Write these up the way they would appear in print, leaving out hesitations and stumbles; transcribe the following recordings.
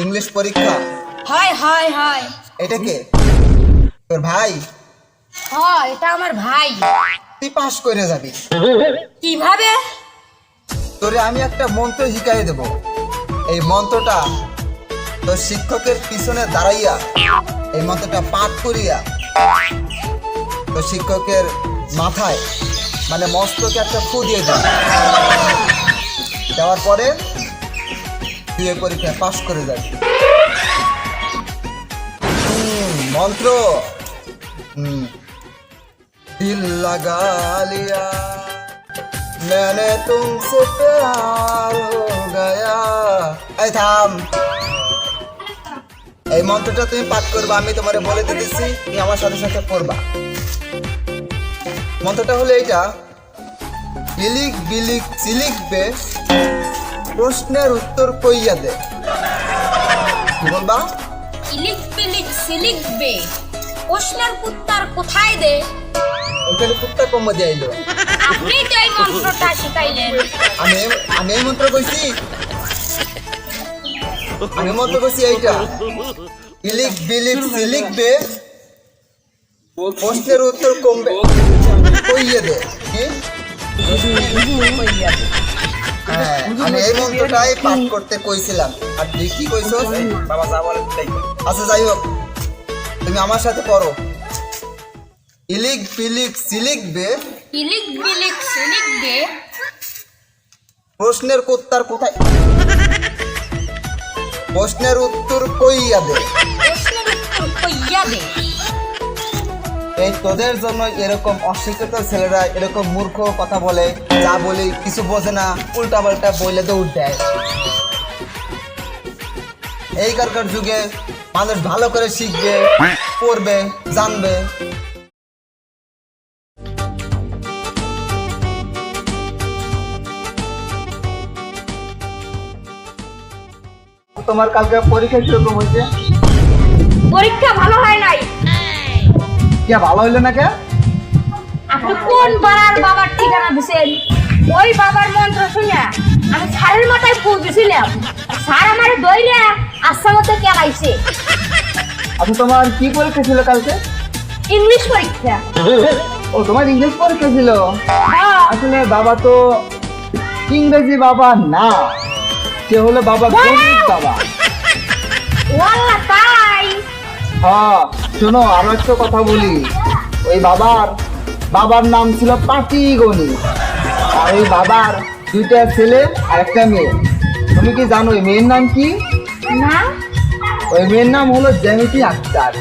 English পরীক্ষা? হয় হয় হয়। এটা কে? তোর ভাই? হয়, এটা আমার ভাই। তুই পাস করে যাবি। কিভাবে? তোরে আমি একটা মন্ত্র শিখাই দেব। এই মন্ত্রটা তোর শিক্ষকের পিছনে দাঁড়াইয়া এই মন্ত্রটা পাঠ করিয়া তোর শিক্ষকের মাথায় মানে মস্তকে একটা ফু দিয়ে দেবে। দেওয়ার পরে তুই এই পরীক্ষায় পাস করে যাবি। মন্ত্র दिल लगा लिया मैंने तुमसे प्यार हो गया। এই থাম, এই মন্ত্রটা তুমি পাঠ করবা, আমি তোমারে বলে দিতেছি, তুমি আমার সাথে সাথে পড়বা। মন্ত্রটা হলো এইটা, ইলিক বিলিক চিলিক বে প্রশ্নের উত্তর কইয়া দে। কি বলবা? ইলিক বিলিক সিলিক বে প্রশ্নের উত্তর কোথায় দে? ওখানে কুত্তা কমে যাইলো। আপনি তো এই মন্ত্রটা শিখাইলেন। আমি এই মন্ত্র কইছি, আমি মন্ত্র কইছি এইটা, ইলিক বিলিক সিলিক বে প্রশ্নের উত্তর কমবে কইয়া দে। কি? হ্যাঁ, আমি এই মন্ত্রটাই পাঠ করতে কইছিলাম। আর তুই কি কইছ? বাবা যা বলে তাই। আচ্ছা যাই হোক, তুমি আমার সাথে পড়ো। ইলিক বিলিক সিলিক বে ইলিক বিলিক সিলিক বে প্রশ্নের উত্তর কোথায়? প্রশ্নের উত্তর কইয়া দে। প্রশ্নের উত্তর কইয়া দে। এই তোদের জন্য এরকম অশিক্ষিত ছেলেরা এরকম মূর্খ কথা বলে, যা বলে কিছু বোঝে না, উল্টা পাল্টা বইলে দৌড় দেয়। এইকারকার যুগে মানুষ ভালো করে শিখবে, পড়বে, জানবে। তোমার কালকে পরীক্ষা কিরকম হয়েছে? পরীক্ষা ভালো হয় নাই। কে ভালো হইলো না? কে? আপনি কোন বাবার বাবার ঠিকানা দিছেন? ওই বাবার মন্ত্র শুনে আমি স্যারের মাথায় ফুল দিছিলাম, স্যার আমারে দইরা আচ্ছা মতো কেলাইছে। আচ্ছা, তোমার কি পরীক্ষা ছিল কালকে? ইংলিশ পরীক্ষা। ও, তোমার ইংলিশ পরীক্ষা ছিল? হ্যাঁ। আসলে বাবা তো ইংরেজি বাবা না, সে হলো বাবা গণিত বাবা। ওয়াল্লাহ তাই? হ্যাঁ, শোনো আরো একটা কথা বলি। ওই বাবার নাম ছিল পাটিগণিত। আর ওই বাবার দুইটা ছেলে আর একটা মেয়ে। তুমি কি জানো ওই মেয়ের নাম কি? না। ওই মেয়ের নাম হলো জ্যামিতি আক্তার।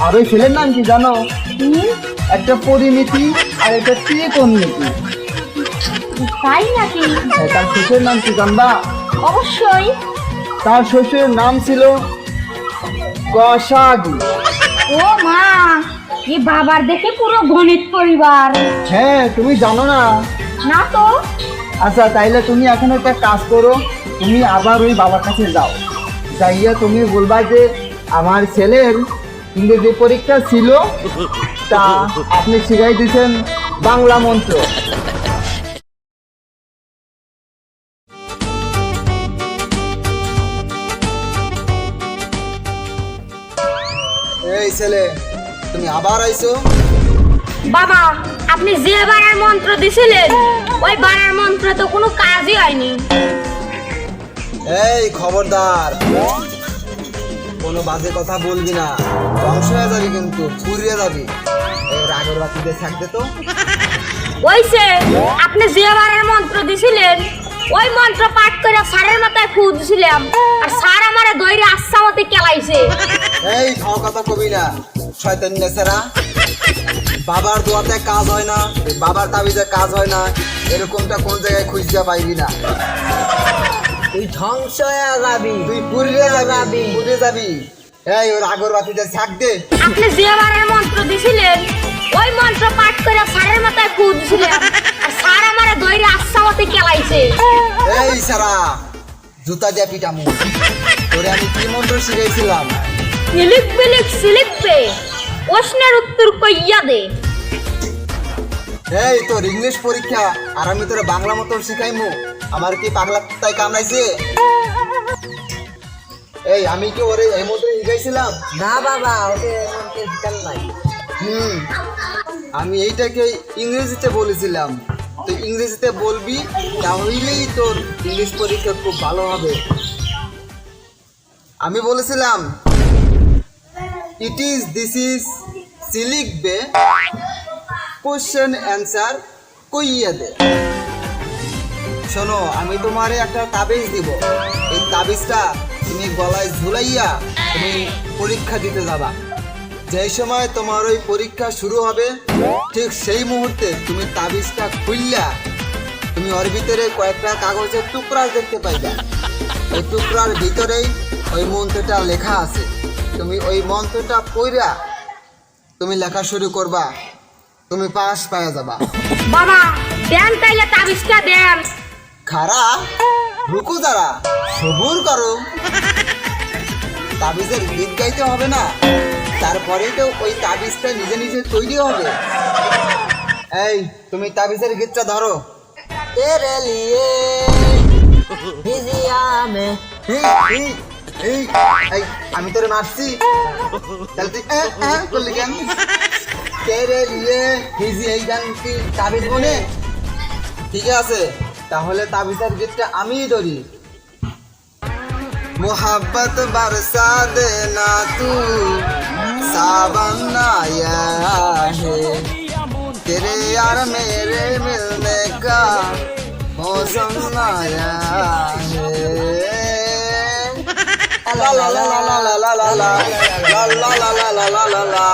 আর ওই ছেলের নাম কি জানো? একটা পরিমিতি আর একটা ত্রিকোণমিতি। তাই নাকি? তার শ্বশুরের নাম কি জানবা? অবশ্যই। তার শ্বশুরের নাম ছিল কষাগি। ও মা, এই বাবার দেখে পুরো গণিত পরিবার। হ্যাঁ, তুমি জানো না? না তো। আচ্ছা, তাইলে তুমি এখন একটা কাজ করো, তুমি আবার ওই বাবার কাছে যাও, যাইয়া তুমি বলবা যে আমার ছেলের ইংরেজি পরীক্ষা ছিল, তা আপনি শিখাই দিয়েছেন বাংলা মন্ত্র। এই ছেলে, তুমি আবার আইছো? বাবা, আপনি যে বাবার মন্ত্র দিছিলেন ওই বাবার মন্ত্র তো কোনো কাজই হয়নি। এই খবরদার, কোনো বাজে কথা বলবি না, ধ্বংস হয়ে যাবি, কিন্তু পুড়িয়ে যাবি। এই রাগের বাতিতে থাকবে তো। ওইছে আপনি যে বাবার মন্ত্র দিছিলেন ওই মন্ত্র পাঠ করে স্যারের মাথায় ফু দিছিলাম, আর স্যার আমারে দইরে আচ্ছা মতো কেলাইছে। এই খাওয়া কথা কবি না, শয়তান নেছেরা। বাবার দোয়াতে কাজ হয় না, বাবার তাবিজে কাজ হয় না, এরকমটা কোন জায়গায় খুঁজতে পাইবি না। তুই ধ্বংস হয়ে যাবি, তুই পুড়িয়ে যাবি। এই ওর আগরবাতিতে ছাক দে। আপনি যে বাবার মন্ত্র দিছিলেন ওই মন্ত্র পাঠ করে স্যারের মাথায় ফু দিছিলাম, আর স্যার আমারে দইরে আচ্ছা মতো কেলাইছে। এই সারা, জুতা দিয়ে পিটামু। তোরে আমি কি মন্ত্র শিখাইছিলাম? ইলিক বিলিক সিলিক বে প্রশ্নের উত্তর কইয়া দে। এই তোর ইংলিশ পরীক্ষা, আর আমি তোর বাংলা মতো শিখাইমু। আমার কি পাগলা তাই কামড়াইছে? এই আমি কি ওরে এই মন্ত্র শিখাইছিলাম? না বাবা, ওকে মন্ত্র শিখান নাই। আমি এইটাকে ইংরেজিতে বলেছিলাম, তো ইংরেজিতে বলবি, তাহলেই তোর ইংলিশ পরীক্ষা খুব ভালো হবে। আমি বলেছিলাম দিস ইজ সি লিখবে, কোশ্চেন অ্যান্সার কইয়া দে। শোনো, আমি তোমারে একটা তাবিজ দিব, এই তাবিজটা তুমি গলায় ঝুলাইয়া তুমি পরীক্ষা দিতে যাবা। যেই সময় তোমার ওই পরীক্ষা শুরু হবে, ঠিক সেই মুহূর্তে তুমি তাবিজটা খুললা তুমি ওর ভিতরে কয়েকটা কাগজের টুকরা দেখতে পাইবা। ওই টুকরার ভিতরেই ওই মন্ত্রটা লেখা আছে। তুমি ওই মন্ত্রটা পড়া তুমি লেখা শুরু করবা, তুমি পাস পাওয়া যাবা। বাবা দেন তাইলে তাবিজটা দেন। খারা রুকু যারা, সবুর করো। তাবিজের গীত গাইতে হবে না, তারপরেই তো ওই তাবিজটা নিজে নিজে তৈরি হবে। এই তুমি তাবিজের গীতটা ধরো। তেরে লিয়ে ভিজিয়া মে। এই, এই, এই, আমি তোরে মারছি, তাহলে তুই করলি কেন? তেরে লিয়ে ভিজি, এই গান কি তাবিজ বনে? ঠিক আছে, তাহলে তাবিজের গীতটা আমিই ধরি। मोहब्बत बरसा देना तू सावन आया है, तेरे यार मेरे मिलने का मौसम आया है। ला ला ला ला ला ला ला ला ला ला ला ला ला ला ला ला।